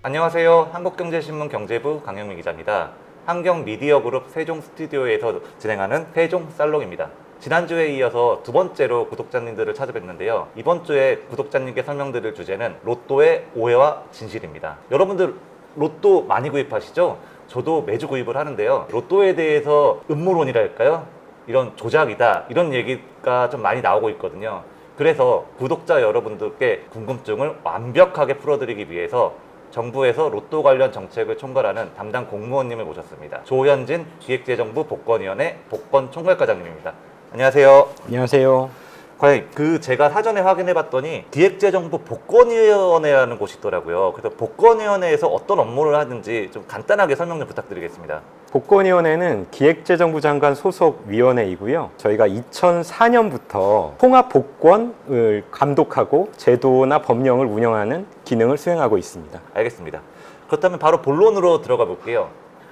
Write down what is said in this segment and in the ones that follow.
안녕하세요. 한국경제신문 경제부 강영민 기자입니다. 한경미디어그룹 세종스튜디오에서 진행하는 세종살롱입니다. 지난주에 이어서 두 번째로 구독자님들을 찾아뵙는데요. 이번 주에 구독자님께 설명드릴 주제는 로또의 오해와 진실입니다. 여러분들 로또 많이 구입하시죠? 저도 매주 구입을 하는데요. 로또에 대해서 음모론이랄까요? 이런 조작이다, 이런 얘기가 좀 많이 나오고 있거든요. 그래서 구독자 여러분들께 궁금증을 완벽하게 풀어드리기 위해서 정부에서 로또 관련 정책을 총괄하는 담당 공무원님을 모셨습니다. 조현진 기획재정부 복권위원회 복권총괄과장님입니다. 안녕하세요. 안녕하세요. 과연 제가 사전에 확인해봤더니 기획재정부 복권위원회라는 곳이 있더라고요. 그래서 복권위원회에서 어떤 업무를 하는지 좀 간단하게 설명 좀 부탁드리겠습니다. 복권위원회는 기획재정부 장관 소속 위원회이고요. 저희가 2004년부터 통합복권을 감독하고 제도나 법령을 운영하는 기능을 수행하고 있습니다. 알겠습니다. 그렇다면 바로 본론으로 들어가 볼게요.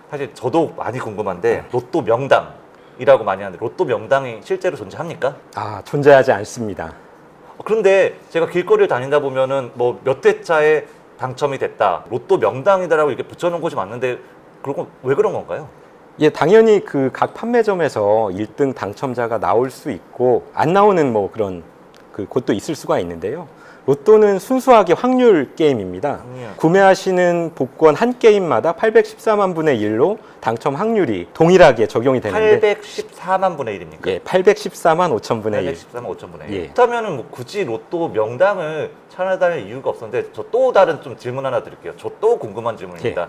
사실 저도 많이 궁금한데 로또 명당이라고 많이 하는데 로또 명당이 실제로 존재합니까? 존재하지 않습니다. 그런데 제가 길거리를 다니다 보면은 뭐 몇 회차에 당첨이 됐다, 로또 명당이다라고 이렇게 붙여놓은 곳이 많는데 그건 왜 그런 건가요? 예, 당연히 그 각 판매점에서 1등 당첨자가 나올 수 있고 안 나오는 뭐 그런 곳도 있을 수가 있는데요. 로또는 순수하게 확률 게임입니다. 구매하시는 복권 한 게임마다 814만 분의 1로 당첨 확률이 동일하게 적용이 되는데 814만 분의 1입니까? 예, 814만 5천 분의 1. 814만 5천 분의 1. 예. 그렇다면 뭐 굳이 로또 명당을 찾아다닐 이유가 없었는데 저 또 다른 좀 질문 하나 드릴게요. 저 또 궁금한 질문입니다. 예.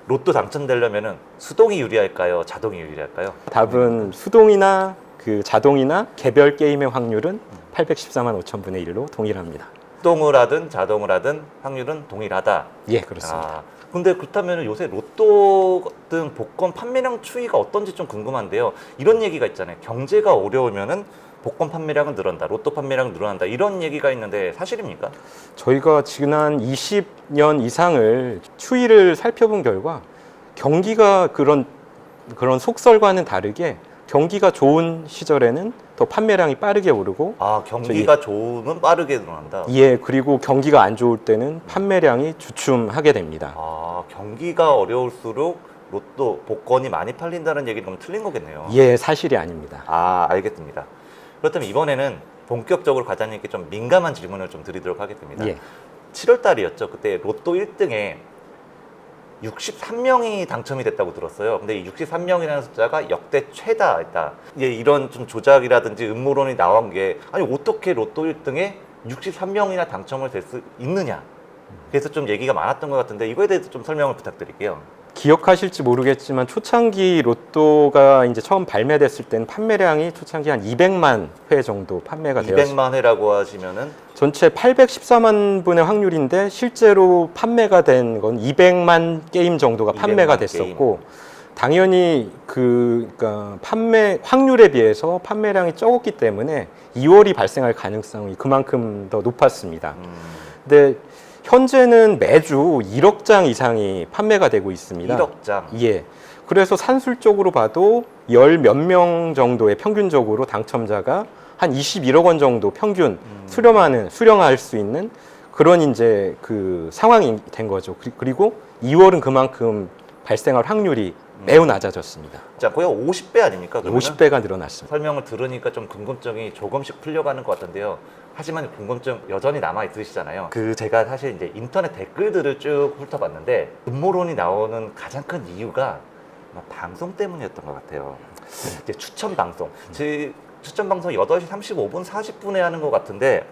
로또 당첨되려면은 수동이 유리할까요? 자동이 유리할까요? 답은 수동이나 자동이나 개별 게임의 확률은 814만 5천 분의 1로 동일합니다. 수동을 하든 자동을 하든 확률은 동일하다. 예, 그렇습니다. 근데 그렇다면 요새 로또 등 복권 판매량 추이가 어떤지 좀 궁금한데요. 이런 얘기가 있잖아요. 경제가 어려우면은 복권 판매량은 늘어난다, 로또 판매량은 늘어난다, 이런 얘기가 있는데 사실입니까? 저희가 지난 20년 이상을 추이를 살펴본 결과 경기가 그런 속설과는 다르게 경기가 좋은 시절에는 더 판매량이 빠르게 오르고 경기가 좋으면 빠르게 늘어난다. 예, 그리고 경기가 안 좋을 때는 판매량이 주춤하게 됩니다. 경기가 어려울수록 로또 복권이 많이 팔린다는 얘기는 그럼 틀린 거겠네요. 예, 사실이 아닙니다. 알겠습니다. 그렇다면 이번에는 본격적으로 과장님께 좀 민감한 질문을 좀 드리도록 하겠습니다. 예. 7월 달이었죠. 그때 로또 1등에 63명이 당첨이 됐다고 들었어요. 근데 이 63명이라는 숫자가 역대 최다였다. 이런 좀 조작이라든지 음모론이 나온 게 어떻게 로또 1등에 63명이나 당첨을 될 수 있느냐. 그래서 좀 얘기가 많았던 것 같은데 이거에 대해서 좀 설명을 부탁드릴게요. 기억하실지 모르겠지만 초창기 로또가 이제 처음 발매됐을 때는 판매량이 초창기 한 200만 회 정도 판매가 되었습니다. 200만 회라고 하시면은 전체 814만 분의 확률인데 실제로 판매가 된 건 200만 게임 정도가 판매가 됐었고 당연히 그러니까 판매 확률에 비해서 판매량이 적었기 때문에 2월이 발생할 가능성이 그만큼 더 높았습니다. 근데 현재는 매주 1억 장 이상이 판매가 되고 있습니다. 1억 장? 예. 그래서 산술적으로 봐도 열 몇 명 정도의 평균적으로 당첨자가 한 21억 원 정도 평균 수령할 수 있는 그런 이제 상황이 된 거죠. 그리고 2월은 그만큼 발생할 확률이 매우 낮아졌습니다. 거의 50배 아닙니까? 그러면은? 50배가 늘어났습니다. 설명을 들으니까 좀 궁금증이 조금씩 풀려가는 것 같은데요. 하지만 궁금증 여전히 남아 있으시잖아요. 제가 사실 이제 인터넷 댓글들을 쭉 훑어봤는데 음모론이 나오는 가장 큰 이유가 방송 때문이었던 것 같아요. 이제 추천 방송. 추천 방송 8시 35분, 40분에 하는 것 같은데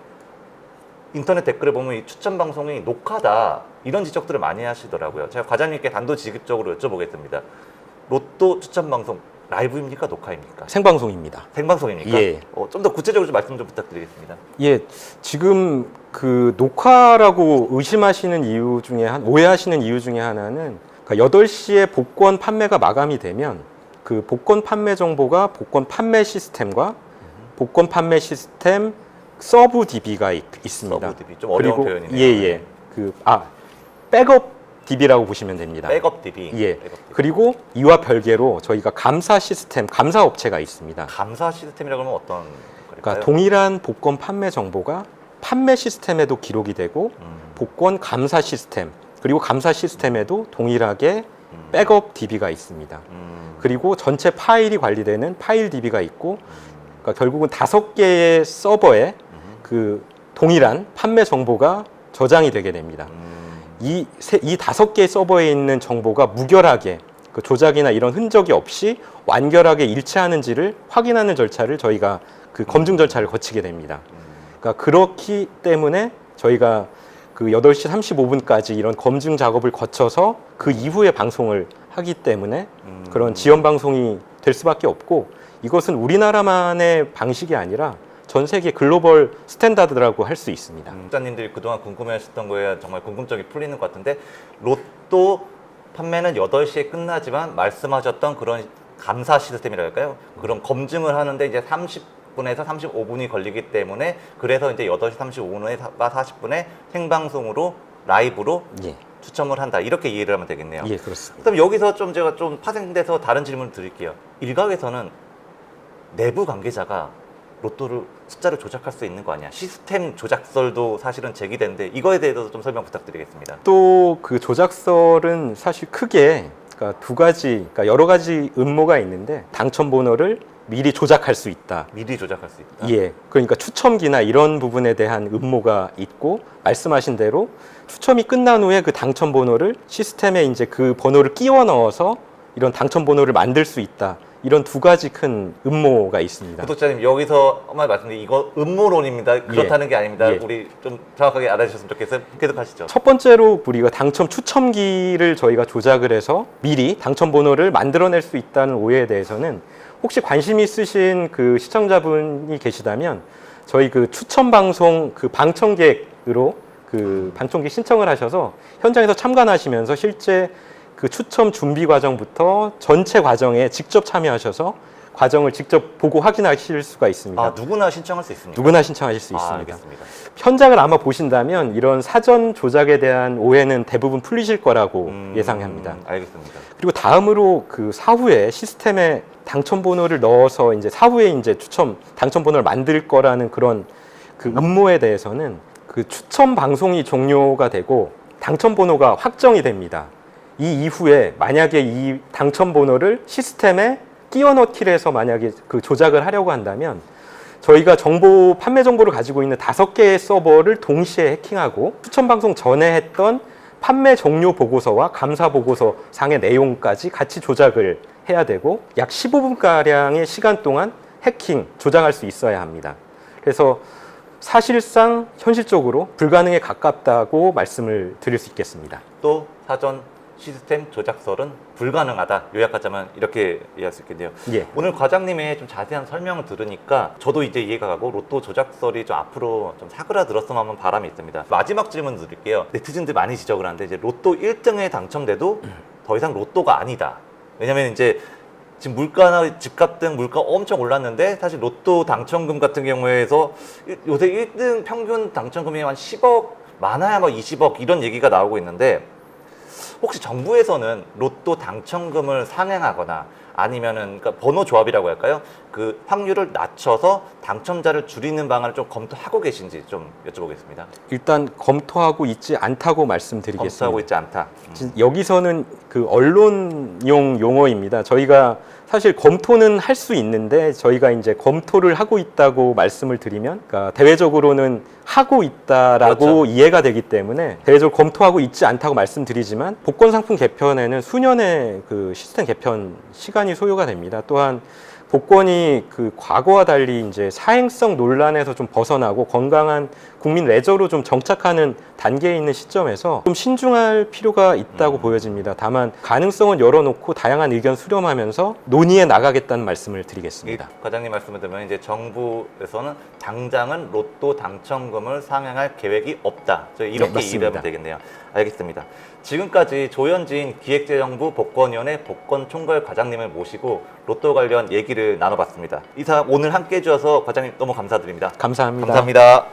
인터넷 댓글에 보면 이 추천 방송이 녹화다, 이런 지적들을 많이 하시더라고요. 제가 과장님께 단도직입적으로 여쭤보겠습니다. 로또 추천 방송 라이브입니까? 녹화입니까? 생방송입니다. 생방송입니까? 예. 좀 더 구체적으로 좀 말씀 좀 부탁드리겠습니다. 예, 지금 녹화라고 오해하시는 이유 중에 하나는 8시에 복권 판매가 마감이 되면 복권 판매 정보가 복권 판매 시스템과 복권 판매 시스템 서브 DB가 있습니다. 서브 DB 좀 어려운 표현이네요. 예. 백업 DB라고 보시면 됩니다. 백업 DB. 예. 백업 DB. 그리고 이와 별개로 저희가 감사 업체가 있습니다. 감사 시스템이라고 하면 어떤 거일까요? 그러니까 동일한 복권 판매 정보가 판매 시스템에도 기록이 되고 복권 감사 시스템, 그리고 감사 시스템에도 동일하게 백업 DB가 있습니다. 그리고 전체 파일이 관리되는 파일 DB가 있고, 그러니까 결국은 5개의 서버에 그 동일한 판매 정보가 저장이 되게 됩니다. 이 5개의 서버에 있는 정보가 무결하게 그 조작이나 이런 흔적이 없이 완결하게 일치하는지를 확인하는 절차를 저희가 그 검증 절차를 거치게 됩니다. 그러니까 그렇기 때문에 저희가 그 8시 35분까지 이런 검증 작업을 거쳐서 그 이후에 방송을 하기 때문에 그런 지연 방송이 될 수밖에 없고, 이것은 우리나라만의 방식이 아니라 전 세계 글로벌 스탠다드라고 할 수 있습니다. 구독자님들이 그동안 궁금해하셨던 거에 정말 궁금증이 풀리는 것 같은데, 로또 판매는 8시에 끝나지만 말씀하셨던 그런 감사 시스템이랄까요? 그런 검증을 하는데 이제 30분에서 35분이 걸리기 때문에, 그래서 이제 8시 35분에 40분에 생방송으로 라이브로 예, 추첨을 한다, 이렇게 이해를 하면 되겠네요. 예, 그렇습니다. 그럼 여기서 좀 제가 좀 파생돼서 다른 질문을 드릴게요. 일각에서는 내부 관계자가 로또를 숫자를 조작할 수 있는 거 아니야? 시스템 조작설도 사실은 제기되는데, 이거에 대해서도 좀 설명 부탁드리겠습니다. 또 그 조작설은 사실 크게 그러니까 두 가지, 그러니까 여러 가지 음모가 있는데, 당첨 번호를 미리 조작할 수 있다. 미리 조작할 수 있다. 예, 그러니까 추첨기나 이런 부분에 대한 음모가 있고, 말씀하신 대로 추첨이 끝난 후에 그 당첨 번호를 시스템에 이제 그 번호를 끼워 넣어서 이런 당첨 번호를 만들 수 있다. 이런 두 가지 큰 음모가 있습니다. 구독자님, 여기서 한마디 말씀드리면 이거 음모론입니다. 그렇다는 게 아닙니다. 예. 우리 좀 정확하게 알아주셨으면 좋겠어요. 계속 하시죠. 첫 번째로 우리가 당첨 추첨기를 저희가 조작을 해서 미리 당첨 번호를 만들어낼 수 있다는 오해에 대해서는, 혹시 관심 있으신 그 시청자분이 계시다면 저희 그 추첨 방송 그 방청객으로 그 방청객 신청을 하셔서 현장에서 참관하시면서 실제 그 추첨 준비 과정부터 전체 과정에 직접 참여하셔서 과정을 직접 보고 확인하실 수가 있습니다. 아, 누구나 신청할 수 있습니까? 누구나 신청하실 수 있습니다. 알겠습니다. 현장을 아마 보신다면 이런 사전 조작에 대한 오해는 대부분 풀리실 거라고 예상합니다. 알겠습니다. 그리고 다음으로 그 사후에 시스템에 당첨 번호를 넣어서 이제 사후에 이제 추첨 당첨 번호를 만들 거라는 그런 그 음모에 대해서는, 그 추첨 방송이 종료가 되고 당첨 번호가 확정이 됩니다. 이 이후에 만약에 이 당첨 번호를 시스템에 끼워 넣기를 해서 만약에 그 조작을 하려고 한다면, 저희가 판매 정보를 가지고 있는 5개의 서버를 동시에 해킹하고 추첨 방송 전에 했던 판매 종료 보고서와 감사 보고서 상의 내용까지 같이 조작을 해야 되고, 약 15분가량의 시간 동안 해킹, 조작할 수 있어야 합니다. 그래서 사실상 현실적으로 불가능에 가깝다고 말씀을 드릴 수 있겠습니다. 또 사전 시스템 조작설은 불가능하다. 요약하자면 이렇게 이해할 수 있겠네요. 예. 오늘 과장님의 좀 자세한 설명을 들으니까 저도 이제 이해가 가고, 로또 조작설이 좀 앞으로 좀 사그라들었으면 하는 바람이 있습니다. 마지막 질문 드릴게요. 네티즌들 많이 지적을 하는데, 이제 로또 1등에 당첨돼도 더 이상 로또가 아니다. 왜냐면 이제 지금 물가나 집값 등 물가 엄청 올랐는데, 사실 로또 당첨금 같은 경우에서 요새 1등 평균 당첨금이 한 10억, 많아야 뭐 20억 이런 얘기가 나오고 있는데, 혹시 정부에서는 로또 당첨금을 상향하거나 아니면은 그러니까 번호 조합이라고 할까요? 그 확률을 낮춰서 당첨자를 줄이는 방안을 좀 검토하고 계신지 좀 여쭤보겠습니다. 일단 검토하고 있지 않다고 말씀드리겠습니다. 검토하고 있지 않다. 여기서는 그 언론용 용어입니다. 저희가 사실 검토는 할 수 있는데, 저희가 이제 검토를 하고 있다고 말씀을 드리면, 그러니까 대외적으로는 하고 있다라고 그렇죠. 이해가 되기 때문에 대외적으로 검토하고 있지 않다고 말씀드리지만, 복권 상품 개편에는 수년의 그 시스템 개편 시간이 소요가 됩니다. 또한 복권이 그 과거와 달리 이제 사행성 논란에서 좀 벗어나고 건강한 국민 레저로 좀 정착하는 단계에 있는 시점에서 좀 신중할 필요가 있다고 보여집니다. 다만 가능성은 열어놓고 다양한 의견 수렴하면서 논의해 나가겠다는 말씀을 드리겠습니다. 과장님 말씀을 들으면 이제 정부에서는 당장은 로또 당첨금을 상향할 계획이 없다. 저희 이렇게 네, 이해하면 되겠네요. 알겠습니다. 지금까지 조현진 기획재정부 복권위원회 복권총괄 과장님을 모시고 로또 관련 얘기를 나눠봤습니다. 이상 오늘 함께 해주셔서 과장님 너무 감사드립니다. 감사합니다. 감사합니다.